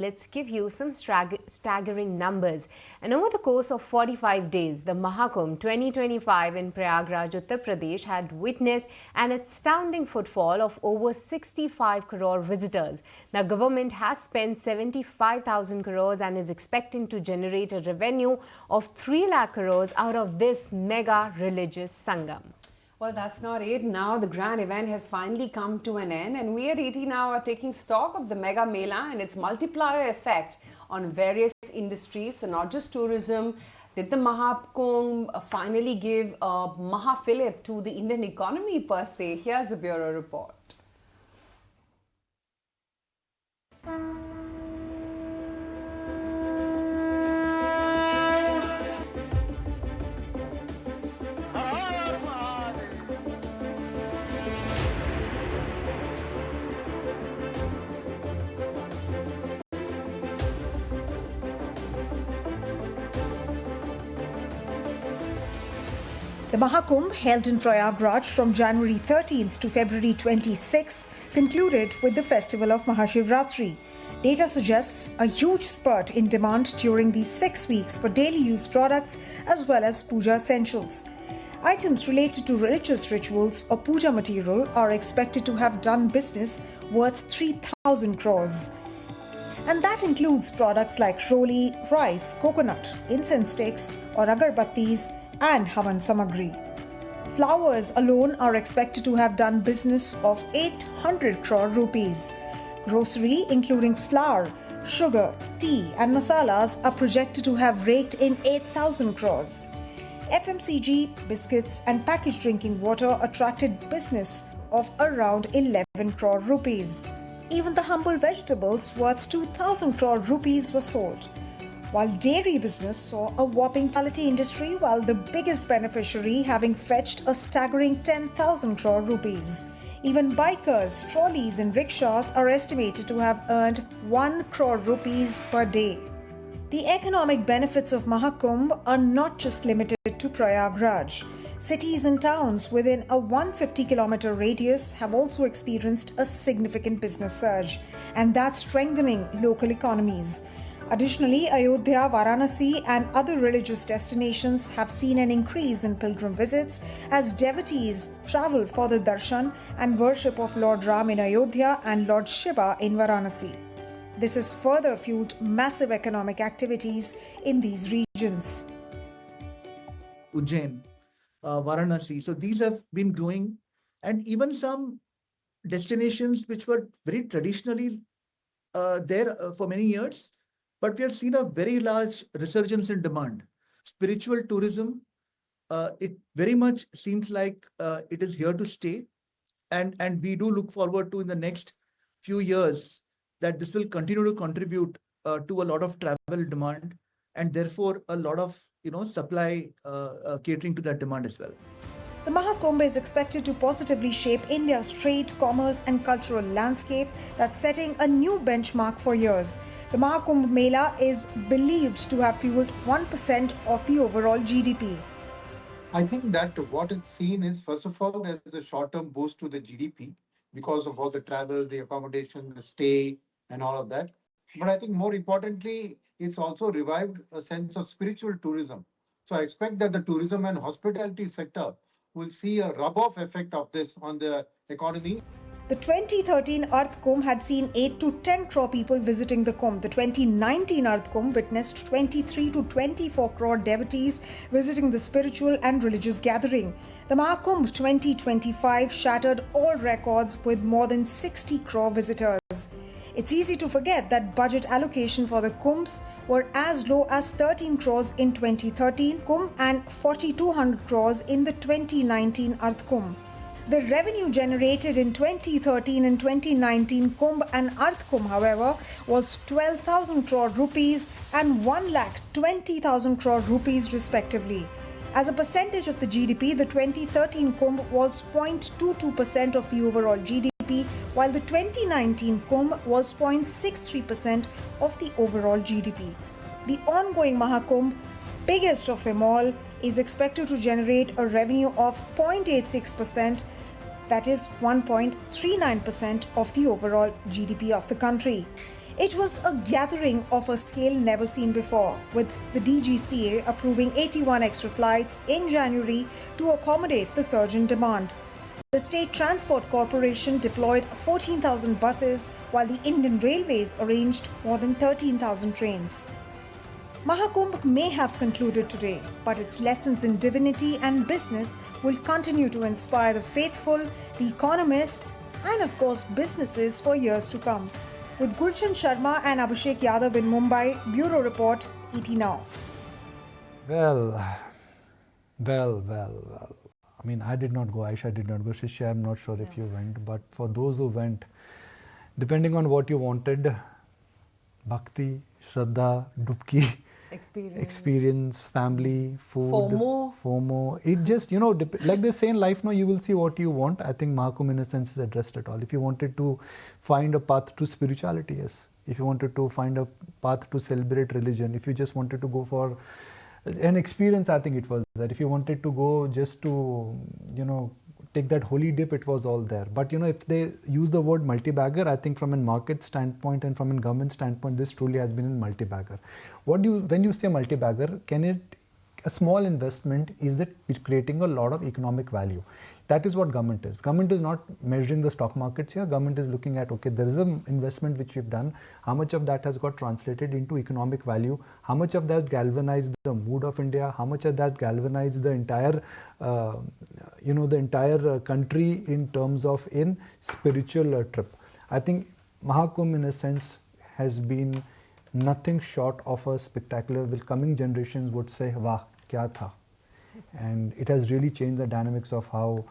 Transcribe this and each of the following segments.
Let's give you some staggering numbers. And over the course of 45 days, the Mahakumbh 2025 in Prayagraj, Uttar Pradesh had witnessed an astounding footfall of over 65 crore visitors. The government has spent 75,000 crores and is expecting to generate a revenue of 3 lakh crores out of this mega religious sangam. Well, that's not it. Now the grand event has finally come to an end, and we at ET now are taking stock of the Mega Mela and its multiplier effect on various industries. So not just tourism. Did the Mahakumbh finally give a Mahafillip to the Indian economy per se? Here's the Bureau report. The Mahakumbh, held in Prayagraj from January 13th to February 26th, concluded with the festival of Mahashivratri. Data suggests a huge spurt in demand during these 6 weeks for daily use products as well as puja essentials. Items related to religious rituals or puja material are expected to have done business worth 3,000 crores. And that includes products like roli, rice, coconut, incense sticks or agarbattis and Havan Samagri. Flowers alone are expected to have done business of 800 crore rupees. Grocery, including flour, sugar, tea and masalas, are projected to have raked in 8,000 crores. FMCG, biscuits and packaged drinking water attracted business of around 11 crore rupees. Even the humble vegetables worth 2,000 crore rupees were sold. While dairy business saw a whopping quality industry, while the biggest beneficiary having fetched a staggering 10,000 crore rupees. Even bikers, trolleys and rickshaws are estimated to have earned 1 crore rupees per day. The economic benefits of Mahakumbh are not just limited to Prayagraj. Cities and towns within a 150-kilometer radius have also experienced a significant business surge, and that's strengthening local economies. Additionally, Ayodhya, Varanasi and other religious destinations have seen an increase in pilgrim visits as devotees travel for the darshan and worship of Lord Ram in Ayodhya and Lord Shiva in Varanasi. This has further fueled massive economic activities in these regions. Ujjain, Varanasi. So these have been growing, and even some destinations which were very traditionally there for many years, but we have seen a very large resurgence in demand. Spiritual tourism, it very much seems like it is here to stay, and we do look forward to in the next few years that this will continue to contribute to a lot of travel demand, and therefore a lot of supply catering to that demand as well. The Mahakumbh is expected to positively shape India's trade, commerce and cultural landscape that's setting a new benchmark for years. The Mahakumbh Mela is believed to have fueled 1% of the overall GDP. I think that what it's seen is, first of all, there's a short-term boost to the GDP because of all the travel, the accommodation, the stay, and all of that. But I think more importantly, it's also revived a sense of spiritual tourism. So I expect that the tourism and hospitality sector will see a rub-off effect of this on the economy. The 2013 Earth Kumbh had seen 8 to 10 crore people visiting the Kumbh. The 2019 Earth Kumbh witnessed 23 to 24 crore devotees visiting the spiritual and religious gathering. The Mahakumbh 2025 shattered all records with more than 60 crore visitors. It's easy to forget that budget allocation for the Kumbhs were as low as 13 crores in 2013 Kumbh and 4,200 crores in the 2019 Earth Kumbh. The revenue generated in 2013 and 2019 Kumbh and Earth Kumbh, however, was 12,000 crore rupees and 1,20,000 crore rupees respectively. As a percentage of the GDP, the 2013 Kumbh was 0.22% of the overall GDP, while the 2019 Kumbh was 0.63% of the overall GDP. The ongoing Mahakumbh, biggest of them all, is expected to generate a revenue of 0.86%, that is 1.39% of the overall GDP of the country. It was a gathering of a scale never seen before, with the DGCA approving 81 extra flights in January to accommodate the surge in demand. The State Transport Corporation deployed 14,000 buses, while the Indian Railways arranged more than 13,000 trains. Mahakumbh may have concluded today, but its lessons in divinity and business will continue to inspire the faithful, the economists, and of course businesses for years to come. With Gulshan Sharma and Abhishek Yadav in Mumbai, Bureau Report, ET Now. Well. I mean, I did not go, Aisha did not go, Shishya, I'm not sure if you went, but for those who went, depending on what you wanted, bhakti, shraddha, dubki, experience, family, food, FOMO. It just, like they say in life, no, you will see what you want. I think Mahakumbh in a sense is addressed it all. If you wanted to find a path to spirituality, yes. If you wanted to find a path to celebrate religion, if you just wanted to go for an experience, I think it was there. If you wanted to go just to, take that holy dip, it was all there. But, if they use the word multi-bagger, I think from a market standpoint and from a government standpoint, this truly has been a multi-bagger. When you say multi-bagger, a small investment, is it creating a lot of economic value? That is what government is. Government is not measuring the stock markets here. Government is looking at, okay, there is an investment which we've done. How much of that has got translated into economic value? How much of that galvanized the mood of India? How much of that galvanized the entire, country in terms of in spiritual trip? I think Mahakumbh in a sense has been nothing short of a spectacular. Will coming generations would say, "Wah, kya tha?" And it has really changed the dynamics of how,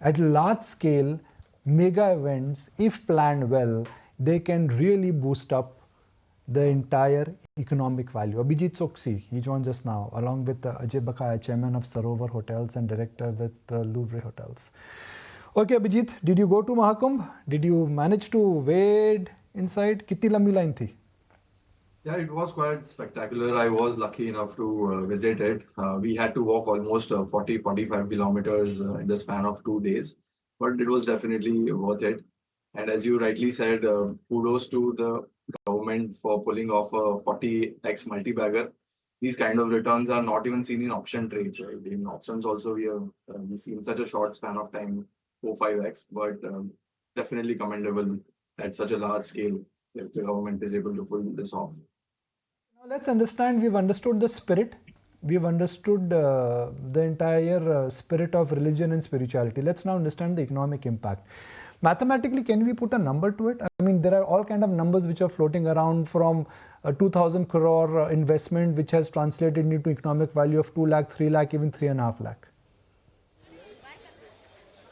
at large scale, mega events, if planned well, they can really boost up the entire economic value. Abhijit Soksi, he joins us now, along with Ajay Bakaya, chairman of Sarovar Hotels and director with Louvre Hotels. Okay, Abhijit, did you go to Mahakumbh? Did you manage to wade inside? Kitni lambi line thi? Yeah, it was quite spectacular. I was lucky enough to visit it. We had to walk almost 40-45 kilometers in the span of 2 days, but it was definitely worth it. And as you rightly said, kudos to the government for pulling off a 40x multibagger. These kind of returns are not even seen in option trades, right? In options also, we see in such a short span of time 4-5x, but definitely commendable at such a large scale if the government is able to pull this off. Now let's understand, we've understood the spirit, we've understood the entire spirit of religion and spirituality. Let's now understand the economic impact. Mathematically, can we put a number to it? I mean, there are all kind of numbers which are floating around, from a 2,000 crore investment which has translated into economic value of 2 lakh, 3 lakh, even 3.5 lakh.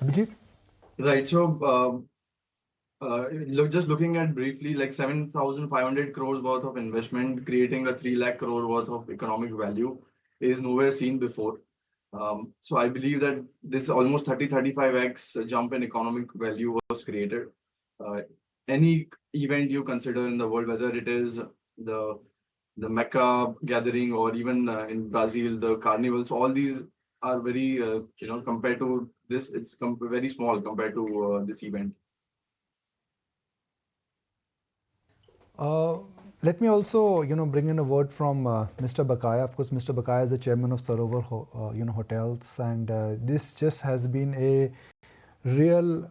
Abhijit? Right. So, just looking at briefly, like 7,500 crores worth of investment, creating a 3 lakh crore worth of economic value is nowhere seen before. So I believe that this almost 30-35x jump in economic value was created. Any event you consider in the world, whether it is the Mecca gathering or even in Brazil, the carnivals, all these are very, compared to this, it's very small compared to this event. Let me also, bring in a word from Mr. Bakaya. Of course, Mr. Bakaya is the chairman of Sarovar, Hotels, and this just has been a real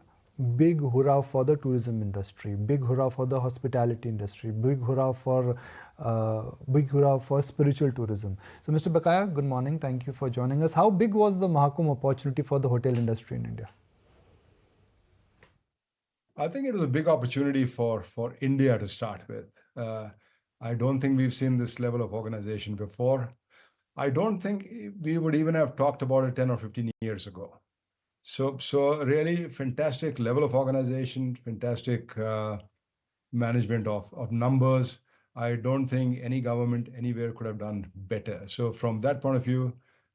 big hurrah for the tourism industry, big hurrah for the hospitality industry, big hurrah for spiritual tourism. So, Mr. Bakaya, good morning. Thank you for joining us. How big was the Mahakumbh opportunity for the hotel industry in India? I think it was a big opportunity for India to start with. I don't think we've seen this level of organization before. I don't think we would even have talked about it 10 or 15 years ago. So really fantastic level of organization, fantastic management of numbers. I don't think any government anywhere could have done better. So from that point of view,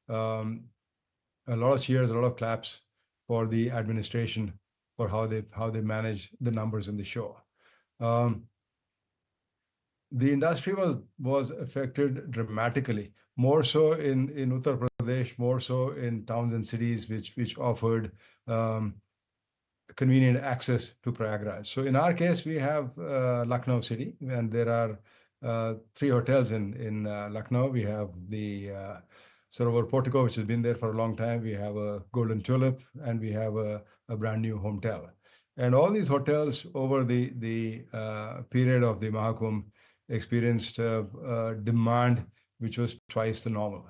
a lot of cheers, a lot of claps for the administration for how they manage the numbers in the show. The industry was affected dramatically, more so in Uttar Pradesh, more so in towns and cities which offered convenient access to Prayagraj. So in our case, we have Lucknow city, and there are 3 hotels in Lucknow. We have the Sarovar Portico, which has been there for a long time. We have a Golden Tulip, and we have a brand new hotel. And all these hotels over the period of the Mahakumbh experienced demand which was twice the normal.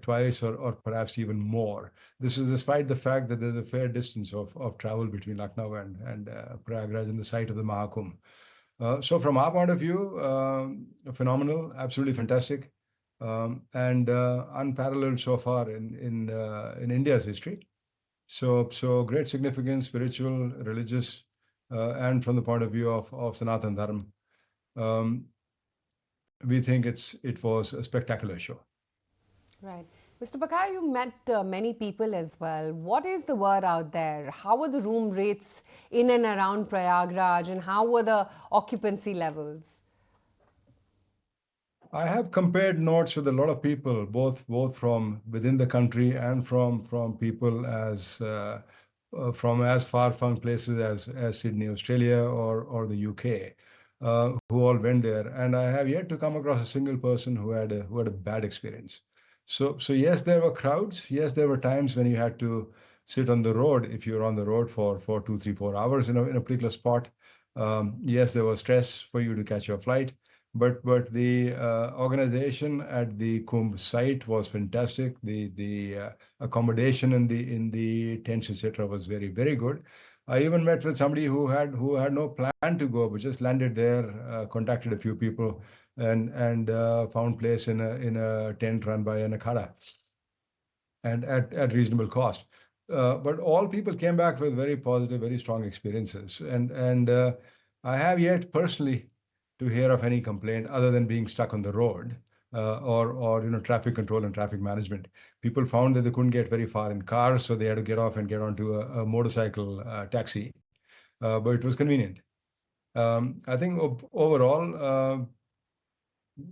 Twice or perhaps even more. This is despite the fact that there's a fair distance of travel between Lucknow and Prayagraj and the site of the Mahakumbh. So from our point of view, phenomenal, absolutely fantastic, and unparalleled so far in India's history. So great significance, spiritual, religious, and from the point of view of Sanatan Dharma. We think it was a spectacular show. Right. Mr. Bakaya, you met many people as well. What is the word out there? How were the room rates in and around Prayagraj, and how were the occupancy levels? I have compared notes with a lot of people, both from within the country and from people from as far-flung places as Sydney, Australia, or the UK, who all went there. And I have yet to come across a single person who had a bad experience. So yes, there were crowds. Yes, there were times when you had to sit on the road if you were on the road for 2, 3, 4 hours in a particular spot. Yes, there was stress for you to catch your flight, but the organization at the Kumbh site was fantastic. The accommodation in the tents, etc., was very, very good. I even met with somebody who had no plan to go, but just landed there, contacted a few people, and found place in a tent run by an akhada, and at reasonable cost. But all people came back with very positive, very strong experiences, and I have yet personally to hear of any complaint other than being stuck on the road, or traffic control and traffic management. People found that they couldn't get very far in cars, so they had to get off and get onto a motorcycle taxi, but it was convenient. I think overall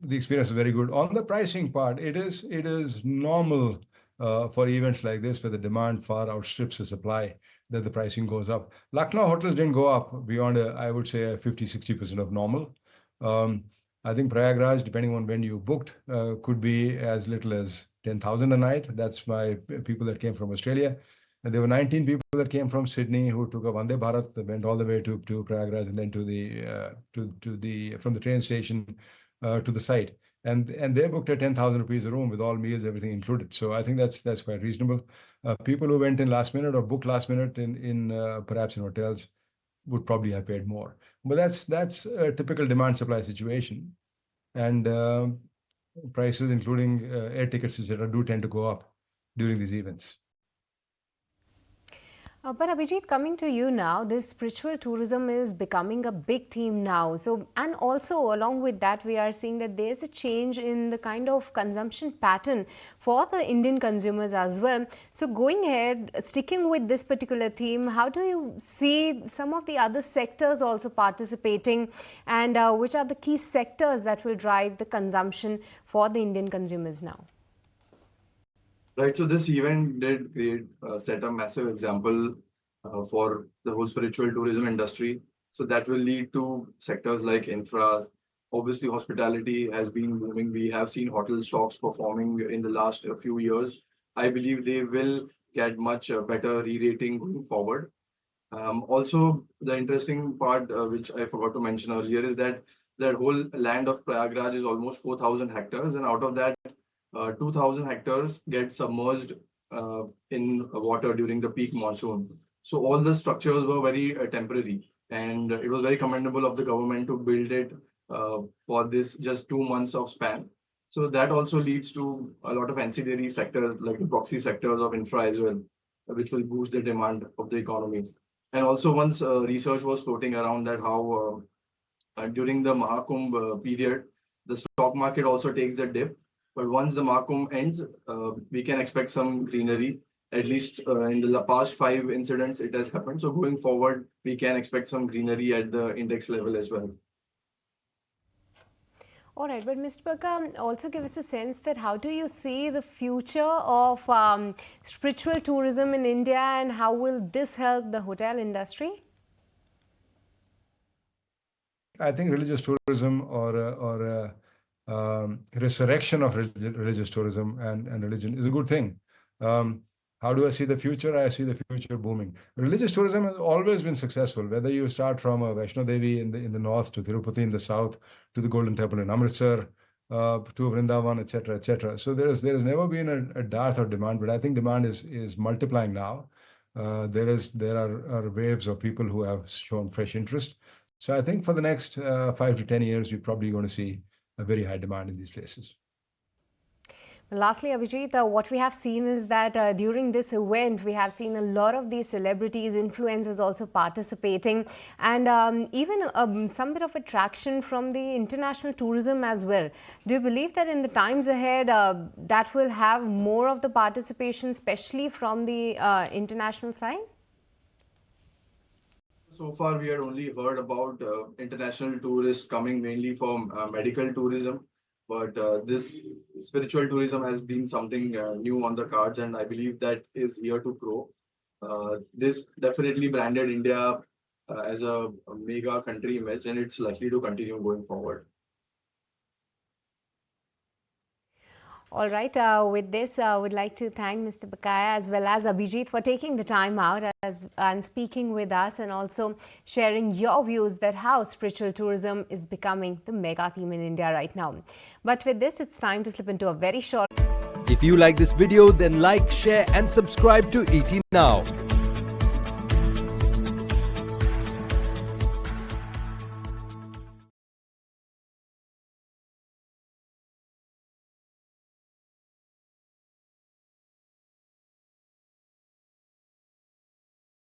the experience is very good. On the pricing part, it is normal for events like this where the demand far outstrips the supply, that the pricing goes up. Lucknow hotels didn't go up beyond I would say 50-60% of normal. I think Prayagraj, depending on when you booked, could be as little as 10,000 a night. That's my people that came from Australia. And there were 19 people that came from Sydney who took a Vande Bharat, that went all the way to Prayagraj, and then from the train station to the site. And they booked at 10,000 rupees a room with all meals, everything included. So I think that's quite reasonable. People who went in last minute or booked last minute in perhaps in hotels would probably have paid more. But that's a typical demand supply situation, and prices, including air tickets, etc., do tend to go up during these events. But Abhijit, coming to you now, this spiritual tourism is becoming a big theme now. So, and also along with that, we are seeing that there's a change in the kind of consumption pattern for the Indian consumers as well. So going ahead, sticking with this particular theme, how do you see some of the other sectors also participating, and which are the key sectors that will drive the consumption for the Indian consumers now? Right, so this event did set a massive example for the whole spiritual tourism industry. So that will lead to sectors like infra. Obviously, hospitality has been booming. We have seen hotel stocks performing in the last few years. I believe they will get much better re-rating going forward. Also, the interesting part, which I forgot to mention earlier, is that whole land of Prayagraj is almost 4,000 hectares, and out of that, 2,000 hectares get submerged in water during the peak monsoon. So all the structures were very temporary, and it was very commendable of the government to build it for this just 2 months of span. So that also leads to a lot of ancillary sectors like the proxy sectors of infra as well, which will boost the demand of the economy. And also once research was floating around that how during the Mahakumbh period, the stock market also takes a dip. But once the Mahakumbh ends, we can expect some greenery. At least in the past 5 incidents, it has happened. So going forward, we can expect some greenery at the index level as well. All right, but Mr. Bakka, also give us a sense that how do you see the future of spiritual tourism in India, and how will this help the hotel industry? I think religious tourism or resurrection of religious tourism and religion is a good thing. How do I see the future? I see the future booming. Religious tourism has always been successful, whether you start from Vaishno Devi in the north to Tirupati in the south to the Golden Temple in Amritsar to Vrindavan, etc., etc. So there has never been a dearth of demand, but I think demand is multiplying now. There are waves of people who have shown fresh interest. So I think for the next 5 to 10 years, you're probably going to see a very high demand in these places. Lastly, Abhijit, what we have seen is that during this event, we have seen a lot of these celebrities, influencers also participating, and even some bit of attraction from the international tourism as well. Do you believe that in the times ahead, that will have more of the participation, especially from the international side? So far, we had only heard about international tourists coming mainly from medical tourism. But this spiritual tourism has been something new on the cards, and I believe that is here to grow. This definitely branded India as a mega country image, and it's likely to continue going forward. All right. With this, I would like to thank Mr. Bakaya as well as Abhijit for taking the time out and speaking with us, and also sharing your views that how spiritual tourism is becoming the mega theme in India right now. But with this, it's time to slip into a very short. If you like this video, then like, share and subscribe to ET Now.